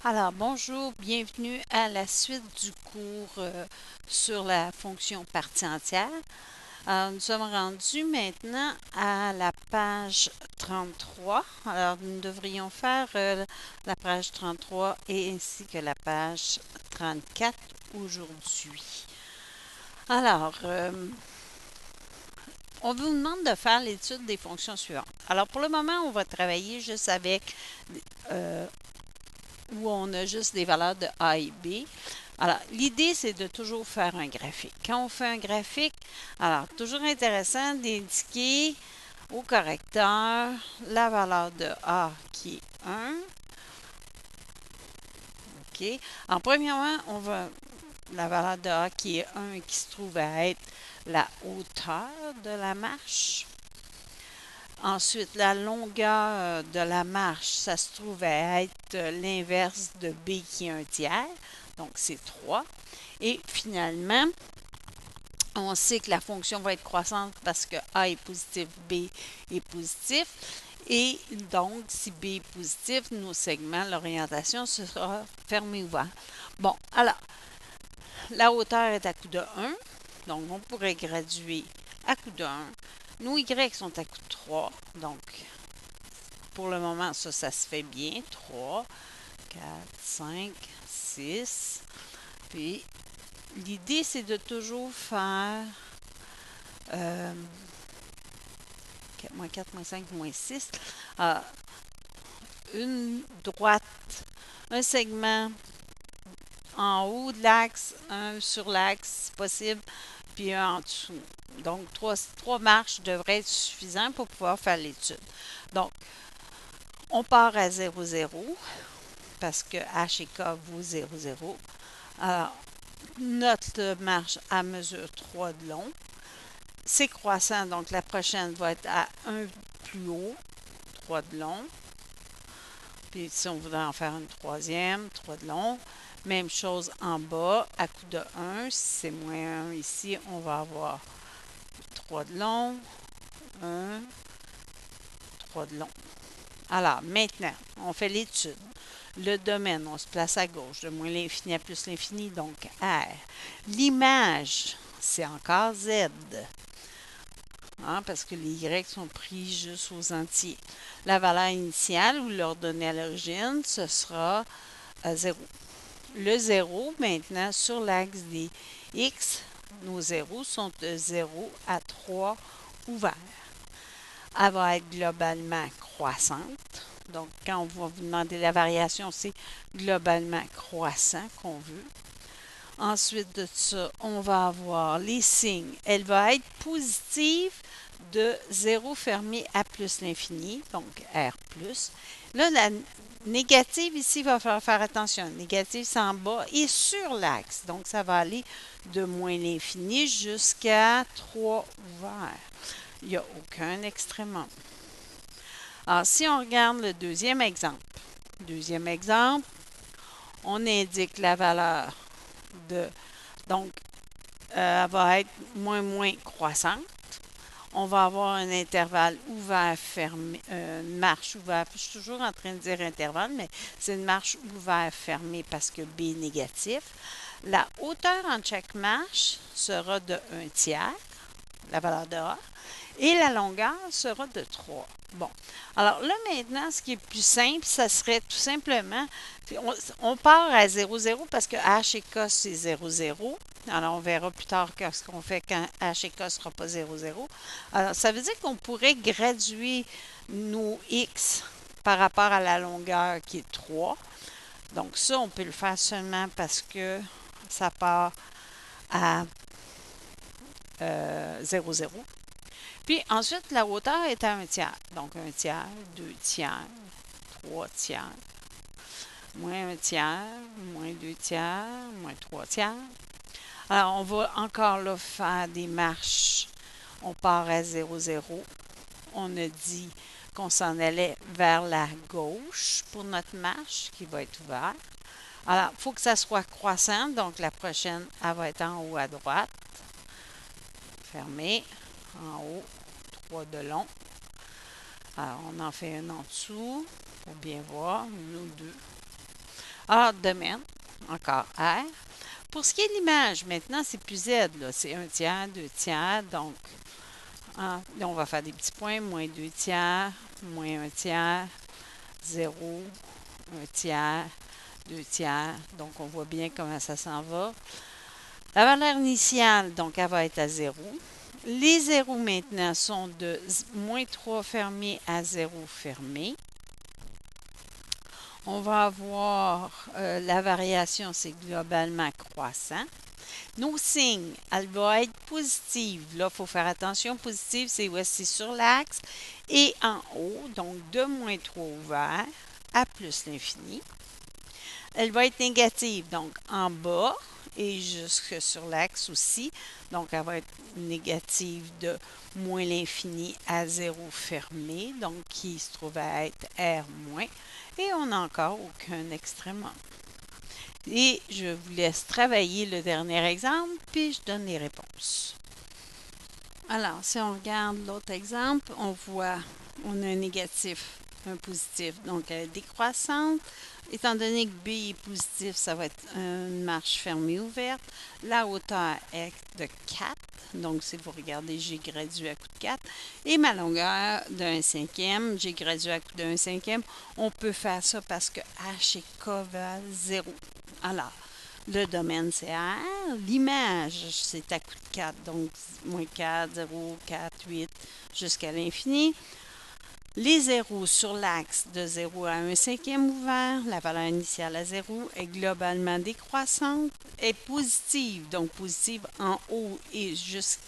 Alors, bonjour, bienvenue à la suite du cours sur la fonction partie entière. Alors, nous sommes rendus maintenant à la page 33. Alors, nous devrions faire la page 33 et ainsi que la page 34 aujourd'hui. Alors, on vous demande de faire l'étude des fonctions suivantes. Alors, pour le moment, on va travailler juste avec euh, où on a juste des valeurs de A et B. Alors, l'idée, c'est de toujours faire un graphique. Quand on fait un graphique, alors, toujours intéressant d'indiquer au correcteur la valeur de A qui est 1. OK. En premièrement, on va la valeur de A qui est 1 qui se trouve à être la hauteur de la marche. Ensuite, la longueur de la marche, ça se trouve à être l'inverse de B qui est un tiers. Donc, c'est 3. Et finalement, on sait que la fonction va être croissante parce que A est positif, B est positif. Et donc, si B est positif, nos segments, l'orientation sera fermé ouvert. Bon, alors, la hauteur est à coût de 1. Donc, on pourrait graduer à coût de 1. Nos Y sont à coût de 3. Donc, pour le moment, ça se fait bien. 3, 4, 5, 6. Puis, l'idée, c'est de toujours faire moins 4, moins 5, moins 6. Une droite, un segment en haut de l'axe, un sur l'axe, si possible, puis un en dessous. Donc, trois marches devraient être suffisantes pour pouvoir faire l'étude. Donc, on part à 0, 0, parce que H et K vaut 0, 0. Alors, notre marche à mesure 3 de long. C'est croissant, donc la prochaine va être à 1 plus haut, 3 de long. Puis si on voudrait en faire une troisième, 3 de long. Même chose en bas, à coût de 1. Si c'est moins 1 ici, on va avoir 3 de long, 1, 3 de long. Alors, maintenant, on fait l'étude. Le domaine, on se place à gauche, de moins l'infini à plus l'infini, donc R. L'image, c'est encore Z. Parce que les Y sont pris juste aux entiers. La valeur initiale ou l'ordonnée à l'origine, ce sera 0. Le 0, maintenant, sur l'axe des X, nos zéros sont de 0 à 3 ouverts. Elle va être globalement croissante. Donc, quand on va vous demander la variation, c'est globalement croissant qu'on veut. Ensuite de ça, on va avoir les signes. Elle va être positive de 0 fermé à plus l'infini, donc R+. Là, la négative ici, il va falloir faire attention. Négative, c'est en bas et sur l'axe. Donc, ça va aller de moins l'infini jusqu'à 3 ouverts. Il n'y a aucun extrémum. Alors, si on regarde le deuxième exemple, on indique la valeur de, donc, elle va être moins croissante. On va avoir un intervalle ouvert, fermé, une marche ouverte. Je suis toujours en train de dire intervalle, mais c'est une marche ouverte, fermée parce que B est négatif. La hauteur en chaque marche sera de 1 tiers, la valeur de A, et la longueur sera de 3. Bon, alors là maintenant, ce qui est plus simple, ça serait tout simplement, on part à 0, 0 parce que H et K, c'est 0, 0. Alors, on verra plus tard ce qu'on fait quand H et K ne sera pas 0, 0. Alors, ça veut dire qu'on pourrait graduer nos X par rapport à la longueur qui est 3. Donc, ça, on peut le faire seulement parce que ça part à 0, 0. Puis ensuite, la hauteur est à 1 tiers. Donc 1 tiers, 2 tiers, 3 tiers, moins 1 tiers, moins 2 tiers, moins 3 tiers. Alors, on va encore là faire des marches. On part à 0, 0. On a dit qu'on s'en allait vers la gauche pour notre marche qui va être ouverte. Alors, il faut que ça soit croissant. Donc, la prochaine, elle va être en haut à droite. Fermée. En haut, 3 de long. Alors, on en fait un en dessous pour bien voir, une ou deux. A, domaine, encore R. Pour ce qui est de l'image, maintenant, c'est plus Z, là. C'est 1/3, 2/3, donc, là, on va faire des petits points, moins 2/3, moins 1/3, 0, 1/3, 2/3. Donc, on voit bien comment ça s'en va. La valeur initiale, donc, elle va être à 0. Les zéros maintenant sont de moins 3 fermé à 0 fermé. On va avoir la variation, c'est globalement croissant. Nos signes, elle va être positive. Là, il faut faire attention. Positive, c'est aussi sur l'axe et en haut, donc de moins 3 ouvert à plus l'infini. Elle va être négative, donc en bas et jusque sur l'axe aussi. Donc, elle va être négative de moins l'infini à 0 fermé, donc qui se trouve à être R moins. Et on n'a encore aucun extrémement. Et je vous laisse travailler le dernier exemple, puis je donne les réponses. Alors, si on regarde l'autre exemple, on voit, on a un négatif, un positif, donc elle est décroissante. Étant donné que B est positif, ça va être une marche fermée ouverte. La hauteur est de 4, donc si vous regardez, j'ai gradué à coup de 4. Et ma longueur de 1/5, j'ai gradué à coup de 1/5. On peut faire ça parce que H et K valent 0. Alors, le domaine, c'est R. L'image, c'est à coup de 4, donc moins 4, 0, 4, 8, jusqu'à l'infini. Les zéros sur l'axe de 0 à 1/5 ouvert, la valeur initiale à 0 est globalement décroissante, est positive, donc positive en haut et jusqu'à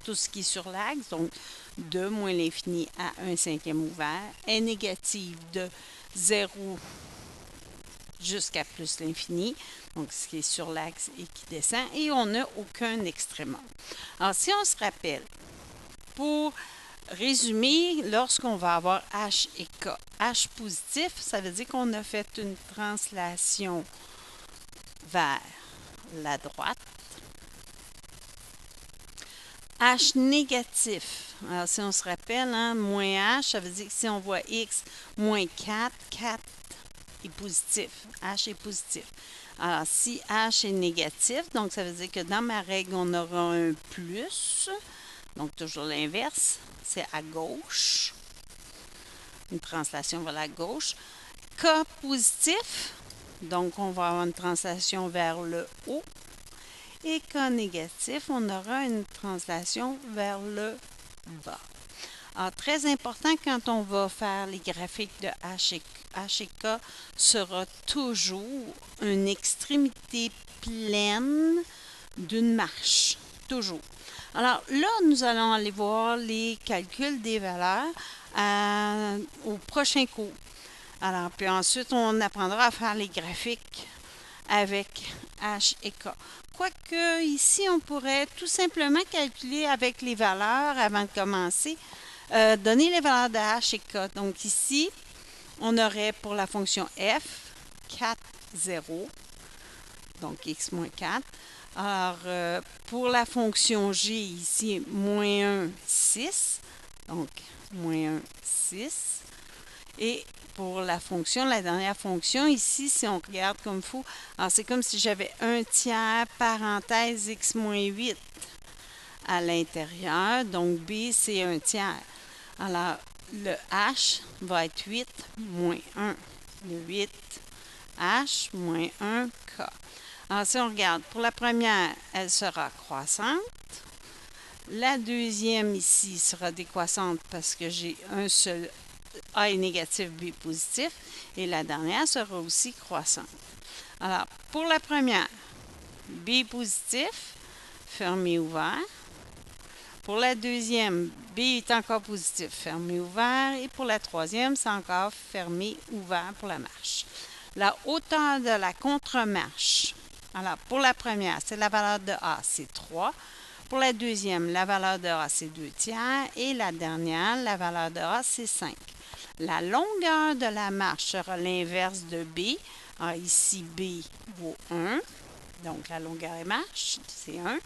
tout ce qui est sur l'axe, donc de moins l'infini à 1/5 ouvert, est négative de 0 jusqu'à plus l'infini, donc ce qui est sur l'axe et qui descend, et on n'a aucun extrémum. Alors, si on se rappelle, pour résumer, lorsqu'on va avoir H et K, H positif, ça veut dire qu'on a fait une translation vers la droite. H négatif, alors si on se rappelle, hein, moins H, ça veut dire que si on voit X, moins 4, 4 est positif. H est positif. Alors, si H est négatif, donc ça veut dire que dans ma règle, on aura un plus. Donc, toujours l'inverse, c'est à gauche. Une translation vers la gauche. K positif, donc on va avoir une translation vers le haut. Et K négatif, on aura une translation vers le bas. Alors, très important quand on va faire les graphiques de H et K sera toujours une extrémité pleine d'une marche. Toujours. Alors là, nous allons aller voir les calculs des valeurs au prochain cours. Alors, puis ensuite, on apprendra à faire les graphiques avec H et K. Quoique, ici, on pourrait tout simplement calculer avec les valeurs avant de commencer. Donner les valeurs de H et K. Donc ici, on aurait pour la fonction f 4, 0. Donc x moins 4. Alors, pour la fonction g ici, moins 1, 6. Donc, moins 1, 6. Et pour la fonction, la dernière fonction, ici, si on regarde comme il faut, alors c'est comme si j'avais 1/3 parenthèse x moins 8 à l'intérieur. Donc, b, c'est 1/3. Alors, le h va être 8 moins 1. Le 8, h moins 1, k. Alors, si on regarde, pour la première, elle sera croissante. La deuxième ici sera décroissante parce que j'ai un seul A est négatif, B est positif. Et la dernière sera aussi croissante. Alors, pour la première, B est positif, fermé, ouvert. Pour la deuxième, B est encore positif, fermé, ouvert. Et pour la troisième, c'est encore fermé, ouvert pour la marche. La hauteur de la contre-marche. Alors, pour la première, c'est la valeur de A, c'est 3. Pour la deuxième, la valeur de A, c'est 2/3. Et la dernière, la valeur de A, c'est 5. La longueur de la marche sera l'inverse de B. Alors, ici, B vaut 1. Donc, la longueur de marche, c'est 1.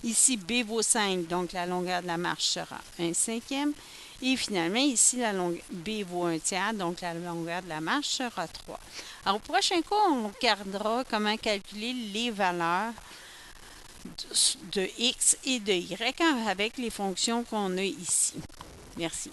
Ici, B vaut 5. Donc, la longueur de la marche sera 1/5. Et finalement, ici, la longueur B vaut 1/3, donc la longueur de la marche sera 3. Alors, au prochain cours, on regardera comment calculer les valeurs de x et de y avec les fonctions qu'on a ici. Merci.